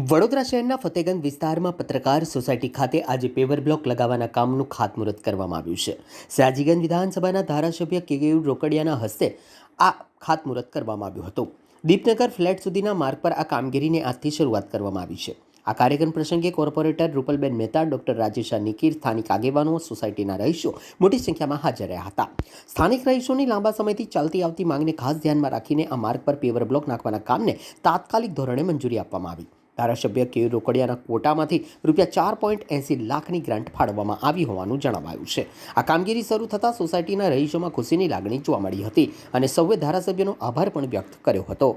વડોદરા શહેરના ફતેગંજ વિસ્તારમાં પત્રકાર સોસાયટી ખાતે આજે પેવર બ્લોક લગાવવાના કામનું ખાતમુહૂર્ત કરવામાં આવ્યું છે. સયાજીગંજ વિધાનસભાના ધારાસભ્ય કેયુર રોકડિયાના હસ્તે આ ખાતમુહૂર્ત કરવામાં આવ્યું હતું. દીપનગર ફ્લેટ સુધીના માર્ગ પર આ કામગીરીની આજથી શરૂઆત કરવામાં આવી છે. આ કાર્યક્રમ પ્રસંગે કોર્પોરેટર રૂપલબેન મહેતા, ડોક્ટર રાજેશા નિકીર, સ્થાનિક આગેવાનો, સોસાયટીના રહીશો મોટી સંખ્યામાં હાજર રહ્યા હતા. સ્થાનિક રહીશોની લાંબા સમયથી ચાલતી આવતી માંગને ખાસ ધ્યાનમાં રાખીને આ માર્ગ પર પેવર બ્લોક નાખવાના કામને તાત્કાલિક ધોરણે મંજૂરી આપવામાં આવી. ધારાસભ્ય કેયુર રોકડિયાના કોટામાંથી ₹4.80 લાખની ગ્રાન્ટ ફાળવવામાં આવી હોવાનું જણાવાયું છે. આ કામગીરી શરૂ થતાં સોસાયટીના રહીશોમાં ખુશીની લાગણી જોવા મળી હતી અને સૌએ ધારાસભ્યનો આભાર પણ વ્યક્ત કર્યો હતો.